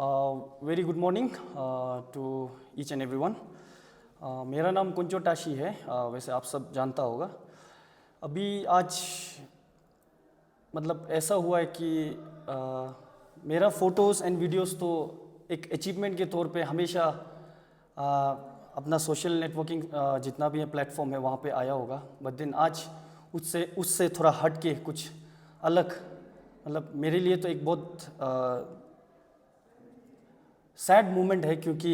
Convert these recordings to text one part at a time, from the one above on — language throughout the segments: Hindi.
Very good morning to each and everyone. मेरा नाम कुंजो टाशी है। वैसे आप सब जानता होगा। अभी आज मतलब ऐसा हुआ है कि मेरा फ़ोटोज़ एंड वीडियोस तो एक अचीवमेंट के तौर पे हमेशा अपना सोशल नेटवर्किंग जितना भी है प्लेटफॉर्म है वहाँ पे आया होगा। बट दिन आज उससे थोड़ा हट के कुछ अलग, मतलब मेरे लिए तो एक बहुत सैड मोमेंट है, क्योंकि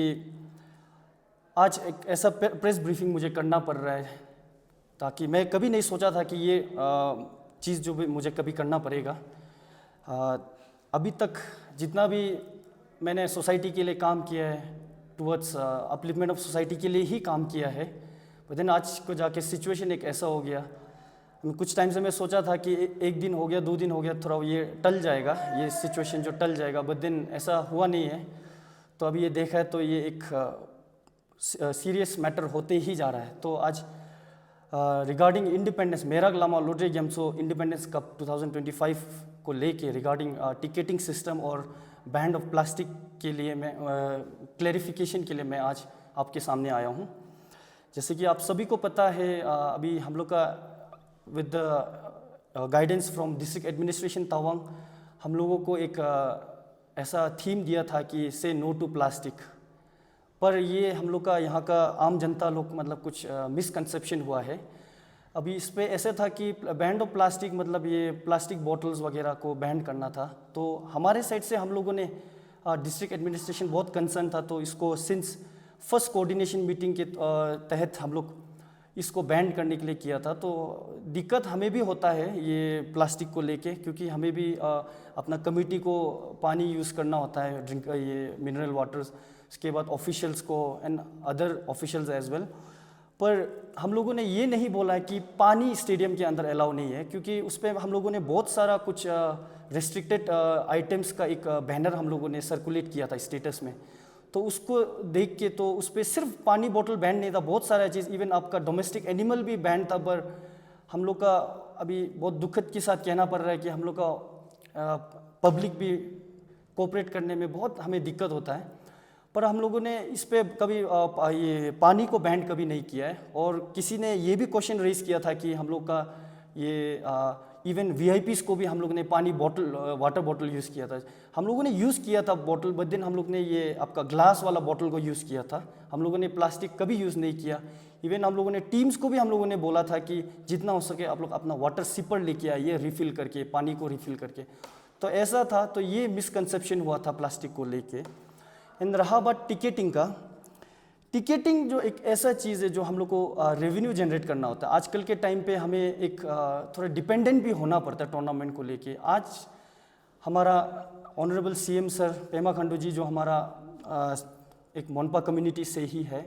आज एक ऐसा प्रेस ब्रीफिंग मुझे करना पड़ रहा है, ताकि मैं कभी नहीं सोचा था कि ये चीज़ जो भी मुझे कभी करना पड़ेगा। अभी तक जितना भी मैंने सोसाइटी के लिए काम किया है, टुवर्ड्स अपलिफ्टमेंट ऑफ सोसाइटी के लिए ही काम किया है, बट देन आज को जाके सिचुएशन एक ऐसा हो गया। कुछ टाइम से मैं सोचा था कि एक दिन हो गया, 2 दिन हो गया, थोड़ा ये टल जाएगा, ये सिचुएशन जो टल जाएगा, बट देन ऐसा हुआ नहीं है। तो अभी ये देखा है तो ये एक सीरियस मैटर होते ही जा रहा है। तो आज रिगार्डिंग इंडिपेंडेंस मेराग्लामा लोटरी गेम्सो इंडिपेंडेंस कप 2025 को लेके रिगार्डिंग टिकटिंग सिस्टम और बैन ऑफ प्लास्टिक के लिए मैं क्लैरिफिकेशन के लिए मैं आज आपके सामने आया हूँ। जैसे कि आप सभी को पता है, अभी हम लोग का with guidance from district administration Tawang हम लोगों को एक ऐसा थीम दिया था कि से नो टू प्लास्टिक। पर ये हम लोग का यहाँ का आम जनता लोग मतलब कुछ मिसकंसेप्शन हुआ है। अभी इस पे ऐसे था कि बैन ऑफ प्लास्टिक मतलब ये प्लास्टिक बॉटल्स वगैरह को बैन करना था। तो हमारे साइड से हम लोगों ने डिस्ट्रिक्ट एडमिनिस्ट्रेशन बहुत कंसर्न था, तो इसको सिंस फर्स्ट कोऑर्डिनेशन मीटिंग के तहत हम लोग इसको बैन करने के लिए किया था। तो दिक्कत हमें भी होता है ये प्लास्टिक को लेके, क्योंकि हमें भी अपना कमिटी को पानी यूज़ करना होता है, ड्रिंक ये मिनरल वाटर्स, इसके बाद ऑफिशियल्स को and other officials as well. पर हम लोगों ने ये नहीं बोला है कि पानी स्टेडियम के अंदर अलाउ नहीं है, क्योंकि उस पर हम लोगों ने बहुत सारा कुछ रेस्ट्रिक्टेड आइटम्स का एक बैनर हम लोगों ने सर्कुलेट किया था स्टेटस में। तो उसको देख के तो उस पर सिर्फ पानी बोतल बैन नहीं था, बहुत सारा चीज़, इवन आपका डोमेस्टिक एनिमल भी बैन था। पर हम लोग का अभी बहुत दुखद के साथ कहना पड़ रहा है कि हम लोग का पब्लिक भी कोऑपरेट करने में बहुत हमें दिक्कत होता है। पर हम लोगों ने इस पे कभी ये पानी को बैन कभी नहीं किया है। और किसी ने ये भी क्वेश्चन रेज किया था कि हम लोग का ये इवन वीआईपीज़ को भी हम लोग ने पानी बॉटल वाटर बॉटल यूज़ किया था। हम लोगों ने यूज़ किया था बॉटल, बट दिन हम लोग ने ये आपका ग्लास वाला बॉटल को यूज़ किया था। हम लोगों ने प्लास्टिक कभी यूज़ नहीं किया। इवन हम लोगों ने टीम्स को भी हम लोगों ने बोला था कि जितना हो सके आप लोग अपना वाटर सिपर लेके आइए, रिफ़िल करके, पानी को रिफ़िल करके। तो ऐसा था, तो ये मिसकंसेप्शन हुआ था प्लास्टिक को लेके। एंड रहा बात टिकटिंग का, टिकटिंग जो एक ऐसा चीज़ है जो हम लोग को रेवेन्यू जनरेट करना होता है। आजकल के टाइम पे हमें एक थोड़ा डिपेंडेंट भी होना पड़ता है टूर्नामेंट को लेके। आज हमारा honourable CM sir Pema Khandu ji, जो हमारा एक मोनपा कम्युनिटी से ही है,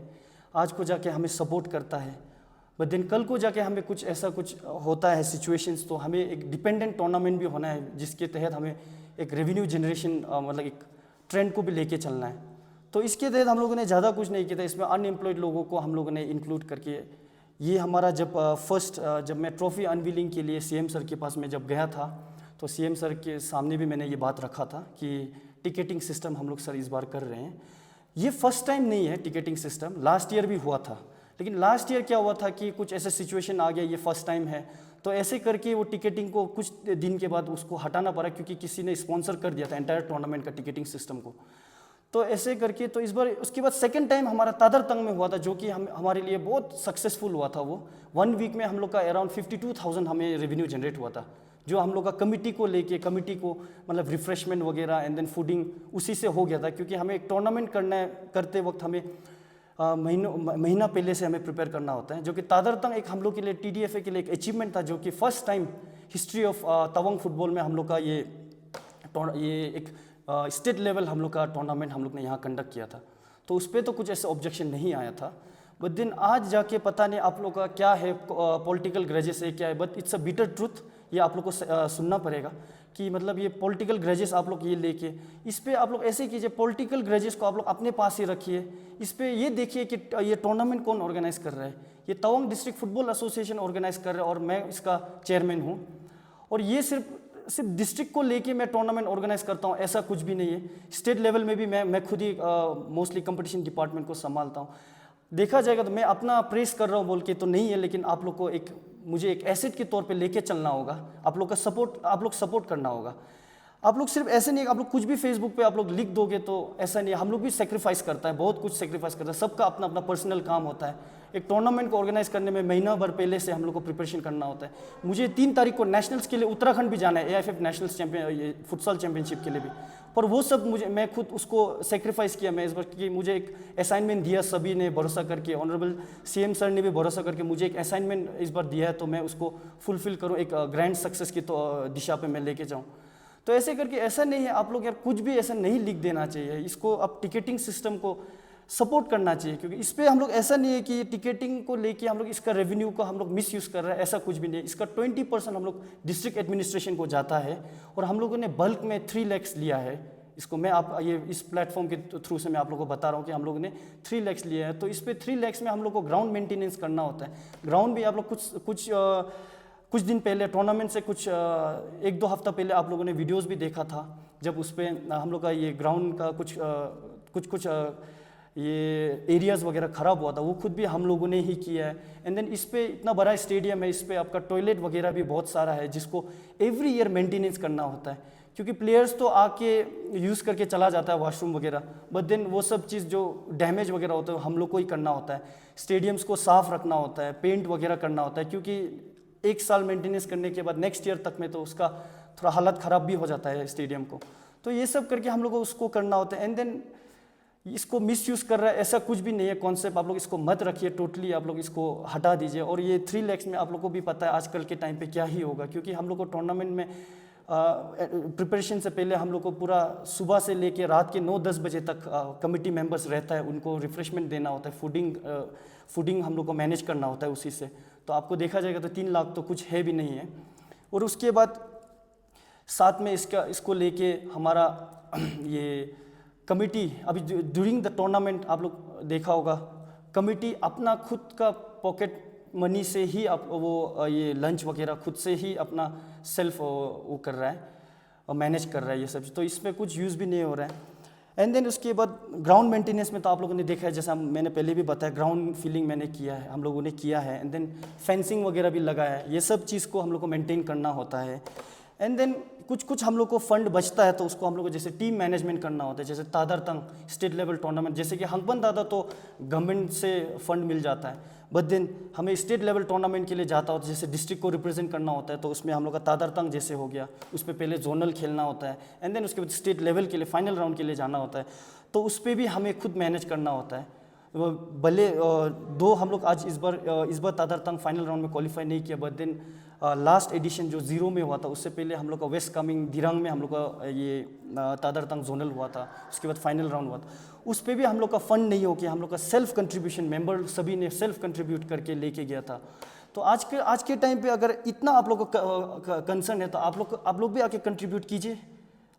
आज को जाके हमें सपोर्ट करता है। बट दिन कल को जाके हमें कुछ ऐसा कुछ होता है सिचुएशंस, तो हमें एक डिपेंडेंट टूर्नामेंट भी होना है, जिसके तहत हमें एक रेवेन्यू जनरेशन मतलब एक ट्रेंड को भी लेके चलना है। तो इसके तहत हम लोगों ने ज़्यादा कुछ नहीं किया था। इसमें अनएम्प्लॉयड लोगों को हम लोगों ने इंक्लूड करके ये हमारा जब मैं ट्रॉफी अनवीलिंग के लिए सीएम सर के पास में जब गया था, तो सीएम सर के सामने भी मैंने ये बात रखा था कि टिकटिंग सिस्टम हम लोग सर इस बार कर रहे हैं। ये फर्स्ट टाइम नहीं है टिकटिंग सिस्टम, लास्ट ईयर भी हुआ था। लेकिन लास्ट ईयर क्या हुआ था कि कुछ ऐसा सिचुएशन आ गया, ये फर्स्ट टाइम है, तो ऐसे करके वो टिकटिंग को कुछ दिन के बाद उसको हटाना पड़ा, क्योंकि किसी ने स्पॉन्सर कर दिया था एंटायर टूर्नामेंट का टिकटिंग सिस्टम को। तो ऐसे करके तो इस बार उसके बाद सेकंड टाइम हमारा तादर तंग में हुआ था, जो कि हमारे लिए बहुत सक्सेसफुल हुआ था। वो 1 वीक में हम लोग का अराउंड 52,000 हमें रेवेन्यू जनरेट हुआ था, जो हम लोग का कमिटी को लेके, कमिटी को मतलब रिफ्रेशमेंट वगैरह एंड देन फूडिंग उसी से हो गया था। क्योंकि हमें एक टूर्नामेंट करते वक्त हमें महीना पहले से हमें प्रिपेयर करना होता है, जो कि तादर तंग एक हम लोग के लिए टीडीएफए के लिए एक अचीवमेंट था, जो कि first time history of Tawang football में हम लोग का ये एक स्टेट लेवल हम लोग का टूर्नामेंट हम लोग ने यहाँ कंडक्ट किया था। तो उस पर तो कुछ ऐसे ऑब्जेक्शन नहीं आया था। बट दिन आज जाके पता नहीं आप लोग का क्या है, पॉलिटिकल ग्रजेस है क्या है, but it's a bitter truth. ये आप लोग को सुनना पड़ेगा कि मतलब ये पॉलिटिकल ग्रजेस आप लोग ये लेके इस पे आप लोग ऐसे कीजिए, पॉलिटिकल ग्रजेस को आप लोग अपने पास ही रखिए। इस पे ये देखिए कि ये टूर्नामेंट कौन ऑर्गेनाइज कर रहा है। ये Tawang district football association organise कर रहा है और मैं इसका चेयरमैन हूँ। और ये सिर्फ सिर्फ डिस्ट्रिक्ट को लेके मैं टूर्नामेंट ऑर्गेनाइज करता हूँ ऐसा कुछ भी नहीं है। स्टेट लेवल में भी मैं खुद ही मोस्टली कंपटीशन डिपार्टमेंट को संभालता हूँ। देखा जाएगा तो मैं अपना प्रेस कर रहा हूँ बोल के तो नहीं है, लेकिन आप लोग को मुझे एक एसेट के तौर पे लेके चलना होगा। आप लोग सपोर्ट करना होगा। आप लोग सिर्फ ऐसे नहीं, आप लोग कुछ भी फेसबुक पे आप लोग लिख दोगे तो ऐसा नहीं है। हम लोग भी सेक्रीफाइस करता है, बहुत कुछ सेक्रीफाइस करता है। सबका अपना अपना पर्सनल काम होता है। एक टूर्नामेंट को ऑर्गेनाइज करने में महीना भर पहले से हम लोग को प्रिपरेशन करना होता है। मुझे 3 तारीख को नेशनल्स के लिए उत्तराखंड भी जाना है, AIFF नेशनल्स फुटसॉल चैंपियनशिप के लिए भी। पर वो सब मैं खुद उसको सेक्रीफाइस किया मैं इस बार, क्योंकि मुझे एक असाइनमेंट दिया, सभी ने भरोसा करके, ऑनरेबल CM सर ने भी भरोसा करके मुझे एक असाइनमेंट इस बार दिया है, तो मैं उसको फुलफिल करूँ, एक ग्रैंड सक्सेस की दिशा पे मैं लेके जाऊँ। तो ऐसे करके ऐसा नहीं है, आप लोग यार कुछ भी ऐसा नहीं लिख देना चाहिए। इसको अब टिकटिंग सिस्टम को सपोर्ट करना चाहिए, क्योंकि इस पर हम लोग ऐसा नहीं है कि टिकटिंग को लेके हम लोग इसका रेवेन्यू को हम लोग मिस यूज़ कर रहे हैं, ऐसा कुछ भी नहीं है। इसका 20% हम लोग डिस्ट्रिक्ट एडमिनिस्ट्रेशन को जाता है, और हम लोगों ने बल्क में 3 lakhs लिया है। इसको मैं इस प्लेटफॉर्म के थ्रू से मैं आप लोगों को बता रहा हूँ कि हम लोगों ने 3 lakhs लिया है। तो इस पर 3 lakhs में हम लोग को ग्राउंड मेंटेनेंस करना होता है। ग्राउंड भी आप लोग कुछ दिन पहले टूर्नामेंट से कुछ 1-2 हफ्ता पहले आप लोगों ने वीडियोस भी देखा था, जब उस पर हम लोग का ये ग्राउंड का कुछ ये एरियाज़ वगैरह ख़राब हुआ था, वो खुद भी हम लोगों ने ही किया है। एंड देन इस पे इतना बड़ा स्टेडियम है, इस पे आपका टॉयलेट वगैरह भी बहुत सारा है, जिसको एवरी ईयर मेंटेनेंस करना होता है। क्योंकि प्लेयर्स तो आके यूज़ करके चला जाता है वॉशरूम वगैरह, बट देन वो सब चीज़ जो डैमेज वगैरह होता है हम लोग को ही करना होता है। स्टेडियम्स को साफ़ रखना होता है, पेंट वगैरह करना होता है, क्योंकि 1 साल मेंटेनेंस करने के बाद नेक्स्ट ईयर तक में तो उसका थोड़ा हालत ख़राब भी हो जाता है स्टेडियम को। तो ये सब करके हम लोग को उसको करना होता है। एंड देन इसको मिसयूज़ कर रहा है ऐसा कुछ भी नहीं है कॉन्सेप्ट, आप लोग इसको मत रखिए, टोटली आप लोग इसको हटा दीजिए। और ये 3 lakhs में आप लोग को भी पता है आजकल के टाइम पे क्या ही होगा, क्योंकि हम लोग को टूर्नामेंट में प्रिपरेशन से पहले हम लोग को पूरा सुबह से लेके रात के 9-10 बजे तक कमिटी मेंबर्स रहता है, उनको रिफ्रेशमेंट देना होता है, फूडिंग हम लोग को मैनेज करना होता है उसी से। तो आपको देखा जाएगा तो 3 लाख तो कुछ है भी नहीं है। और उसके बाद साथ में इसको लेके हमारा ये कमिटी अभी ड्यूरिंग द टूर्नामेंट आप लोग देखा होगा, कमिटी अपना खुद का पॉकेट मनी से ही ये लंच वगैरह खुद से ही अपना सेल्फ वो कर रहा है और मैनेज कर रहा है ये सब, तो इसमें कुछ यूज़ भी नहीं हो रहा है। एंड देन उसके बाद ग्राउंड मेंटेनेंस में तो आप लोगों ने देखा है, जैसा मैंने पहले भी बताया, ग्राउंड फिलिंग मैंने किया है, हम लोगों ने किया है। एंड देन फेंसिंग वगैरह भी लगाया है, ये सब चीज़ को हम लोग को मेंटेन करना होता है। एंड देन कुछ हम लोग को फंड बचता है, तो उसको हम लोग को जैसे टीम मैनेजमेंट करना होता है। जैसे तादरतंग स्टेट लेवल टूर्नामेंट, जैसे कि हंगपन दादा तो गवर्नमेंट से फंड मिल जाता है, बट देन हमें स्टेट लेवल टूर्नामेंट के लिए जाता होता है, जैसे डिस्ट्रिक्ट को रिप्रेजेंट करना होता है, तो उसमें हम लोग का तादरतंग जैसे हो गया, उस पर पहले जोनल खेलना होता है, एंड देन उसके बाद स्टेट लेवल के लिए फाइनल राउंड के लिए जाना होता है, तो उस पर भी हमें खुद मैनेज करना होता है। भले हम लोग आज इस बार तादरतंग फाइनल राउंड में क्वालिफाई नहीं किया, बट देन लास्ट एडिशन जो 0 में हुआ था, उससे पहले हम लोग का वेस्ट कामेंग दिरांग में हम लोग का ये तादरतंग जोनल हुआ था, उसके बाद फाइनल राउंड हुआ था। उस पर भी हम लोग का फंड नहीं हो कि हम लोग का सेल्फ कंट्रीब्यूशन, मेंबर सभी ने सेल्फ कंट्रीब्यूट करके लेके गया था। तो आज के टाइम पे अगर इतना आप लोग का कंसर्न है, तो आप लोग भी आके कंट्रीब्यूट कीजिए।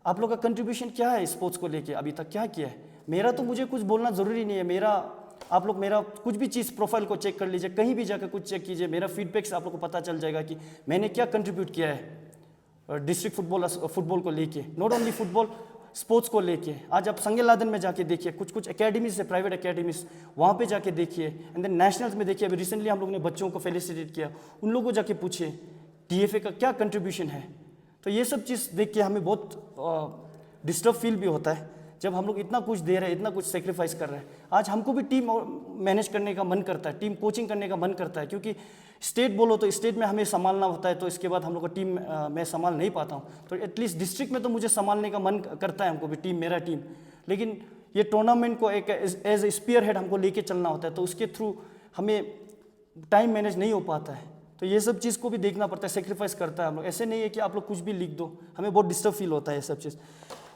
आप लोग का कंट्रीब्यूशन क्या है स्पोर्ट्स को लेके, अभी तक क्या किया है? मेरा तो मुझे कुछ बोलना ज़रूरी नहीं है, आप लोग मेरा कुछ भी चीज़ प्रोफाइल को चेक कर लीजिए, कहीं भी जाकर कुछ चेक कीजिए, मेरा फीडबैक से आप लोग को पता चल जाएगा कि मैंने क्या कंट्रीब्यूट किया है डिस्ट्रिक्ट फुटबॉल को लेके, नॉट ओनली फुटबॉल, स्पोर्ट्स को लेके। आज आप संगे लादन में जाके देखिए, कुछ एकेडमीज है, प्राइवेट एकेडमीज, वहाँ पे जाके देखिए। एंड देन नेशनल्स में देखिए, अभी रिसेंटली हम लोग ने बच्चों को फेलिसिटेट किया, उन लोगों को जाके पूछिए DFA का क्या कंट्रीब्यूशन है। तो ये सब चीज़ देख के हमें बहुत डिस्टर्ब फील भी होता है, जब हम लोग इतना कुछ दे रहे हैं, इतना कुछ सेक्रीफाइस कर रहे हैं। आज हमको भी टीम मैनेज करने का मन करता है, टीम कोचिंग करने का मन करता है, क्योंकि स्टेट बोलो तो स्टेट में हमें संभालना होता है, तो इसके बाद हम लोग का टीम मैं संभाल नहीं पाता हूँ, तो एटलीस्ट डिस्ट्रिक्ट में तो मुझे संभालने का मन करता है, हमको भी टीम, मेरा टीम। लेकिन ये टूर्नामेंट को एक एज ए स्पीयर हेड हमको लेके चलना होता है, तो उसके थ्रू हमें टाइम मैनेज नहीं हो पाता है। तो ये सब चीज़ को भी देखना पड़ता है, सेक्रीफाइस करता है हम लोग। ऐसे नहीं है कि आप लोग कुछ भी लिख दो, हमें बहुत डिस्टर्ब फील होता है ये सब चीज़।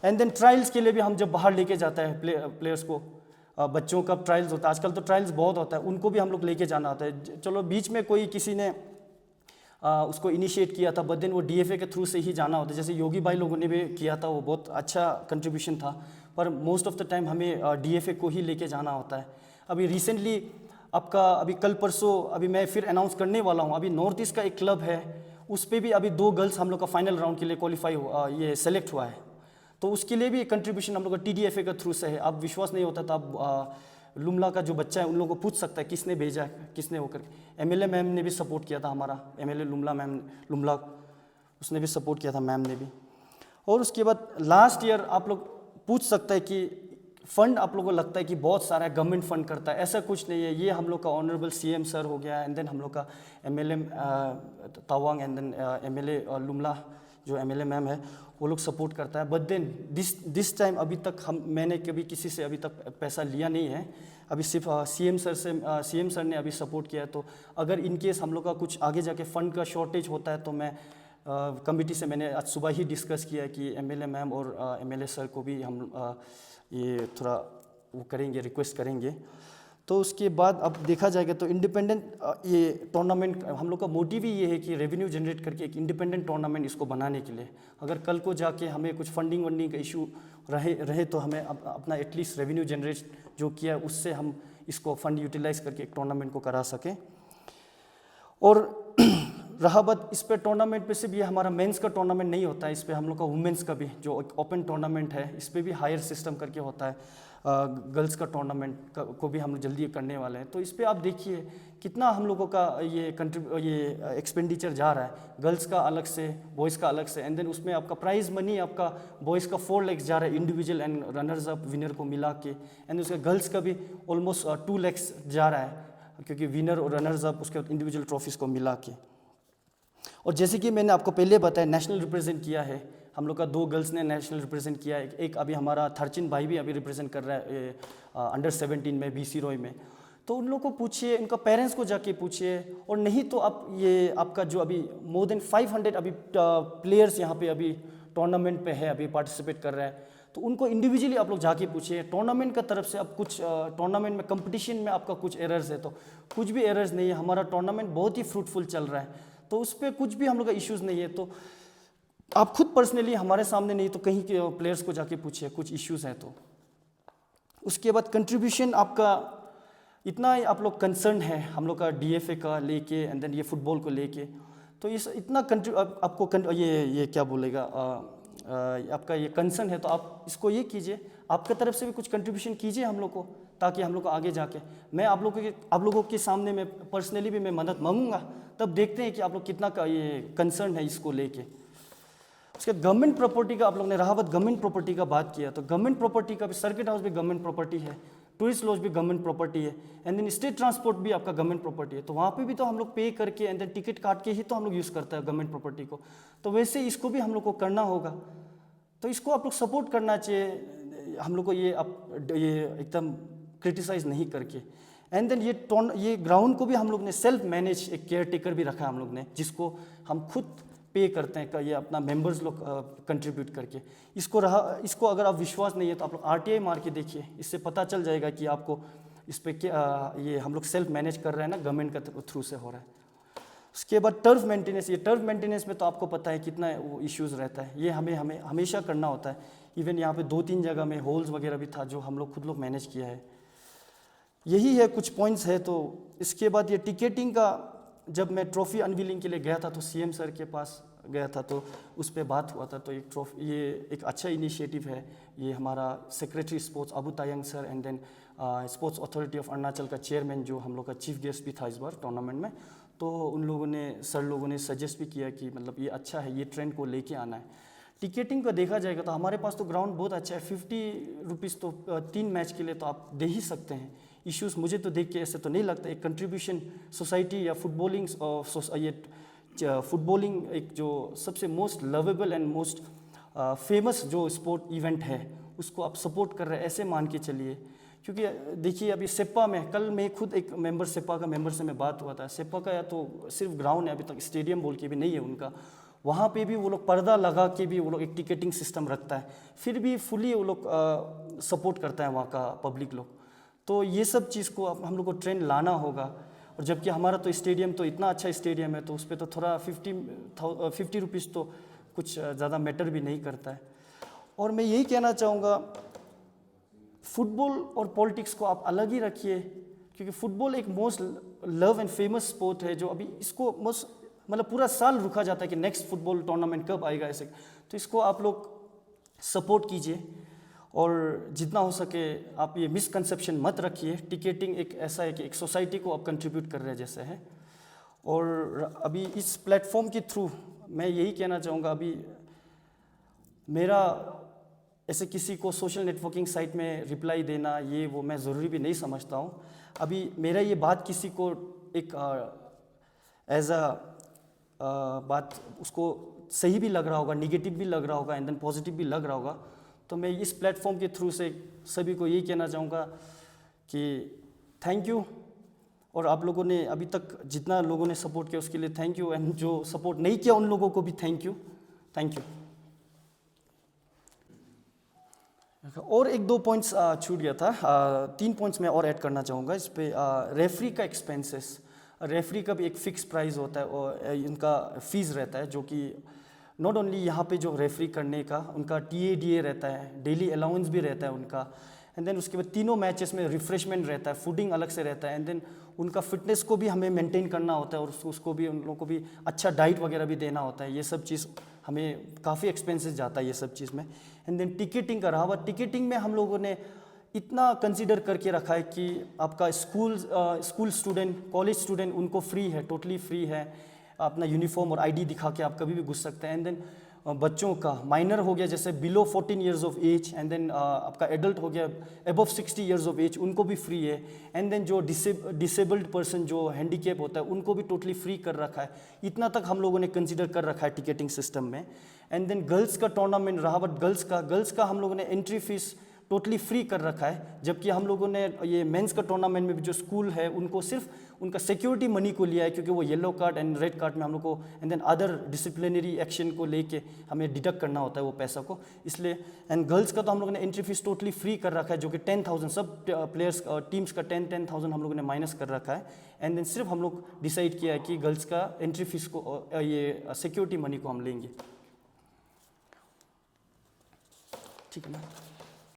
एंड देन ट्रायल्स के लिए भी हम जब बाहर लेके जाता है प्लेयर्स को, बच्चों का ट्रायल्स होता है, आजकल तो ट्रायल्स बहुत होता है, उनको भी हम लोग लेके जाना होता है। चलो बीच में कोई किसी ने उसको इनिशिएट किया था, बट देन वो DFA के थ्रू से ही जाना होता है। जैसे योगी भाई लोगों ने भी किया था, वो बहुत अच्छा कंट्रीब्यूशन था, पर मोस्ट ऑफ द टाइम हमें DFA को ही लेके जाना होता है। अभी रिसेंटली अभी कल परसों अभी मैं फिर अनाउंस करने वाला हूँ, अभी नॉर्थ ईस्ट का एक क्लब है, उस पे भी अभी 2 गर्ल्स हम लोग का फाइनल राउंड के लिए क्वालिफाई हुआ, ये सेलेक्ट हुआ है। तो उसके लिए भी कंट्रीब्यूशन हम लोग का TDFA का थ्रू से है। आप विश्वास नहीं होता तो आप लुमला का जो बच्चा है उन लोगों को पूछ सकता है किसने भेजा है, किसने होकर। MLA मैम ने भी सपोर्ट किया था, हमारा MLA लुमला मैम, लुमला उसने भी सपोर्ट किया था, मैम ने भी। और उसके बाद लास्ट ईयर आप लोग पूछ सकते हैं कि फंड आप लोगों को लगता है कि बहुत सारा गवर्नमेंट फंड करता है, ऐसा कुछ नहीं है। ये हम लोग का ऑनरेबल CM सर हो गया, एंड देन हम लोग का MLA Tawang, and then MLA Lumla जो MLA मैम है वो लोग सपोर्ट करता है। बट देन दिस टाइम अभी तक मैंने कभी किसी से अभी तक पैसा लिया नहीं है। अभी सिर्फ CM सर ने अभी सपोर्ट किया है। तो अगर इन केस हम लोग का कुछ आगे जाके फंड का शॉर्टेज होता है तो मैं कमिटी से मैंने आज सुबह ही डिस्कस किया कि MLA मैम और MLA सर को भी हम ये थोड़ा वो करेंगे, रिक्वेस्ट करेंगे। तो उसके बाद अब देखा जाएगा तो इंडिपेंडेंट ये टूर्नामेंट हम लोग का मोटिव ही ये है कि रेवेन्यू जनरेट करके एक इंडिपेंडेंट टूर्नामेंट इसको बनाने के लिए। अगर कल को जाके हमें कुछ फंडिंग का इशू रहे तो हमें अपना एटलीस्ट रेवेन्यू जनरेट जो किया उससे हम इसको फंड यूटिलाइज करके एक टूर्नामेंट को करा सकें। और रहा बात इस पे टूर्नामेंट पे सिर्फ ये हमारा मेंस का टूर्नामेंट नहीं होता है, इस पे हम लोग का वुमेंस का भी जो ओपन टूर्नामेंट है इस पे भी हायर सिस्टम करके होता है। गर्ल्स का टूर्नामेंट को भी हम लोग जल्दी करने वाले हैं। तो इस पे आप देखिए कितना हम लोगों का ये एक्सपेंडिचर जा रहा है, गर्ल्स का अलग से, बॉयज़ का अलग से, एंड देन उसमें आपका प्राइज मनी आपका बॉयज़ का 4 lakhs जा रहा है individual and runners up winner को मिला के, एंड उसका गर्ल्स का भी ऑलमोस्ट 2 lakhs जा रहा है क्योंकि विनर और रनर्स अप उसके इंडिविजुअल ट्रॉफीज़ को मिला के। और जैसे कि मैंने आपको पहले बताया नेशनल रिप्रेजेंट किया है हम लोग का, 2 गर्ल्स ने नेशनल रिप्रेजेंट किया है। एक अभी हमारा थर्चिन भाई भी अभी रिप्रेजेंट कर रहा है अंडर 17 में BC रॉय में। तो उन लोगों को पूछिए, उनका पेरेंट्स को जाके पूछिए, और नहीं तो आप ये आपका जो अभी मोर देन 500 अभी प्लेयर्स यहाँ पे अभी टूर्नामेंट पे है, अभी पार्टिसिपेट कर रहे हैं, तो उनको इंडिविजुअली आप लोग जाके पूछिए। टूर्नामेंट का तरफ से अब कुछ टूर्नामेंट में कंपटीशन में आपका कुछ एरर्स है तो कुछ भी एरर्स नहीं है, हमारा टूर्नामेंट बहुत ही फ्रूटफुल चल रहा है, तो उस पर कुछ भी हम लोग का इश्यूज़ नहीं है। तो आप खुद पर्सनली हमारे सामने नहीं तो कहीं के प्लेयर्स को जाके पूछिए कुछ इश्यूज़ हैं तो। उसके बाद कंट्रीब्यूशन आपका इतना आप लोग कंसर्न है हम लोग का DFA का लेके, एंड देन ये फुटबॉल को लेके, तो इस इतना आपको ये क्या बोलेगा आपका ये कंसर्न है, तो आप इसको ये कीजिए, आपके तरफ से भी कुछ कंट्रीब्यूशन कीजिए हम लोग को, ताकि हम लोग को आगे जाके मैं आप लोगों के सामने मैं पर्सनली भी मैं मदद मांगूंगा, तब देखते हैं कि आप लोग कितना का ये कंसर्न है इसको लेके। उसके गवर्नमेंट प्रॉपर्टी का आप लोग ने रहा बात गवर्नमेंट प्रॉपर्टी का बात किया, तो गवर्नमेंट प्रॉपर्टी का भी सर्किट हाउस भी गवर्नमेंट प्रॉपर्टी है, टूरिस्ट लॉज भी गवर्नमेंट प्रॉपर्टी है, एंड देन स्टेट ट्रांसपोर्ट भी आपका गवर्नमेंट प्रॉपर्टी है। तो वहाँ पे भी तो हम लोग पे करके एंड देन टिकट काट के ही तो हम लोग यूज़ करते हैं गवर्नमेंट प्रॉपर्टी को, तो वैसे इसको भी हम लोग को करना होगा। तो इसको आप लोग सपोर्ट करना चाहिए हम लोग को, ये एकदम क्रिटिसाइज नहीं करके। एंड देन ये ग्राउंड को भी हम लोग ने सेल्फ मैनेज एक केयर टेकर भी रखा है हम लोग ने, जिसको हम खुद पे करते हैं, ये अपना मेंबर्स लोग कंट्रीब्यूट करके। इसको अगर आप विश्वास नहीं है तो आप लोग RTI मार के देखिए, इससे पता चल जाएगा कि आपको इस पर क्या ये हम लोग सेल्फ मैनेज कर रहे हैं ना, गवर्नमेंट का थ्रू से हो रहा है। उसके बाद टर्फ मेंटेनेंस, ये टर्फ मेंटेनेंस में तो आपको पता है कितना वो इश्यूज़ रहता है, ये हमें हमेशा करना होता है। इवन यहाँ पे 2-3 जगह में होल्स वगैरह भी था जो हम लोग खुद लोग मैनेज किया है। यही है कुछ पॉइंट्स है। तो इसके बाद ये टिकेटिंग का, जब मैं ट्रॉफी अनवीलिंग के लिए गया था तो CM सर के पास गया था, तो उस पर बात हुआ था। तो एक ट्रॉफी, ये एक अच्छा इनिशिएटिव है, ये हमारा secretary sports Abu Tayang sir and then sports authority of Arunachal का चेयरमैन जो हम लोग का चीफ गेस्ट भी था इस बार टूर्नामेंट में, तो उन लोगों ने सर लोगों ने सजेस्ट भी किया कि मतलब ये अच्छा है, ये ट्रेंड को लेके आना है। टिकेटिंग का देखा जाएगा तो हमारे पास तो ग्राउंड बहुत अच्छा है, 50 रुपीज़ तो 3 मैच के लिए तो आप दे ही सकते हैं। इश्यूज़ मुझे तो देख के ऐसे तो नहीं लगता, एक कंट्रीब्यूशन सोसाइटी या फुटबॉलिंग एक जो सबसे most lovable and most famous जो स्पोर्ट इवेंट है उसको आप सपोर्ट कर रहे हैं, ऐसे मान के चलिए। क्योंकि देखिए अभी सेप्पा में, कल मैं खुद एक सेप्पा का मेंबर से मैं बात हुआ था, सेप्पा का या तो सिर्फ ग्राउंड है, अभी तक स्टेडियम बोल के भी नहीं है उनका, वहाँ पे भी वो लोग पर्दा लगा के भी वो लोग एक टिकटिंग सिस्टम रखता है, फिर भी फुली वो लोग सपोर्ट करता है वहाँ का पब्लिक लोग। तो ये सब चीज़ को हम लोग को ट्रेंड लाना होगा। और जबकि हमारा तो स्टेडियम तो इतना अच्छा स्टेडियम है, तो उस पर तो थोड़ा 50 रुपीज़ तो कुछ ज़्यादा मैटर भी नहीं करता है। और मैं यही कहना चाहूँगा, फुटबॉल और पॉलिटिक्स को आप अलग ही रखिए, क्योंकि फुटबॉल एक most love and famous sport है जो अभी इसको मोस्ट मतलब पूरा साल रुका जाता है कि नेक्स्ट फुटबॉल टूर्नामेंट कब आएगा ऐसे। तो इसको आप लोग सपोर्ट कीजिए और जितना हो सके आप ये मिसकंसेप्शन मत रखिए। टिकेटिंग एक ऐसा है कि एक सोसाइटी को आप कंट्रीब्यूट कर रहे हैं जैसे है। और अभी इस प्लेटफॉर्म के थ्रू मैं यही कहना चाहूँगा, अभी मेरा ऐसे किसी को सोशल नेटवर्किंग साइट में रिप्लाई देना ये वो मैं ज़रूरी भी नहीं समझता हूँ। अभी मेरा ये बात किसी को एक एज अ बात उसको सही भी लग रहा होगा, निगेटिव भी लग रहा होगा एंड देन पॉजिटिव भी लग रहा होगा, तो मैं इस प्लेटफॉर्म के थ्रू से सभी को यही कहना चाहूँगा कि थैंक यू। और आप लोगों ने अभी तक जितना लोगों ने सपोर्ट किया उसके लिए थैंक यू, एंड जो सपोर्ट नहीं किया उन लोगों को भी थैंक यू। Thank you. और एक दो पॉइंट्स छूट गया था, 3 पॉइंट्स मैं और ऐड करना चाहूँगा इस पे। रेफरी का एक्सपेंसेस, रेफरी का भी एक फ़िक्स प्राइस होता है और इनका फ़ीस रहता है, जो कि नॉट ओनली यहाँ पे जो रेफरी करने का उनका TADA रहता है, डेली अलाउंस भी रहता है उनका, एंड देन उसके बाद तीनों मैचेस में रिफ्रेशमेंट रहता है, फूडिंग अलग से रहता है, एंड देन उनका फिटनेस को भी हमें मेंटेन करना होता है और उसको भी उन लोगों को भी अच्छा डाइट वगैरह भी देना होता है। ये सब चीज़ हमें काफ़ी एक्सपेंसेस जाता है ये सब चीज़ में। एंड देन टिकटिंग का रहा हुआ, टिकटिंग में हम लोगों ने इतना कंसीडर करके रखा है कि आपका स्कूल स्टूडेंट, कॉलेज स्टूडेंट, उनको फ्री है, टोटली फ्री है। अपना यूनिफॉर्म और ID दिखा के आप कभी भी घुस सकते हैं। एंड देन बच्चों का माइनर हो गया जैसे below 14 years of age, and then आपका एडल्ट हो गया अबव 60 ईयर्स ऑफ एज, उनको भी फ्री है। एंड देन जो डिसेबल्ड पर्सन जो हैंडीकेप होता है उनको भी टोटली फ्री कर रखा है। इतना तक हम लोगों ने कंसीडर कर रखा है टिकटिंग सिस्टम में। एंड देन गर्ल्स का टूर्नामेंट रहा, बट गर्ल्स का हम लोगों ने एंट्री फीस टोटली फ्री कर रखा है, जबकि हम लोगों ने ये मेंस का टूर्नामेंट में भी जो स्कूल है उनको सिर्फ उनका सिक्योरिटी मनी को लिया है, क्योंकि वो yellow card and red card में हम लोग को and then other disciplinary action को लेके हमें डिडक्ट करना होता है वो पैसा को, इसलिए। एंड गर्ल्स का तो हम लोगों ने एंट्री फीस टोटली फ्री कर रखा है, जो कि 10,000 सब प्लेयर्स टीम्स का 10,000 हम लोगों ने माइनस कर रखा है। एंड देन सिर्फ हम लोग डिसाइड किया है कि गर्ल्स का एंट्री फीस को ये सिक्योरिटी मनी को हम लेंगे। ठीक है ना।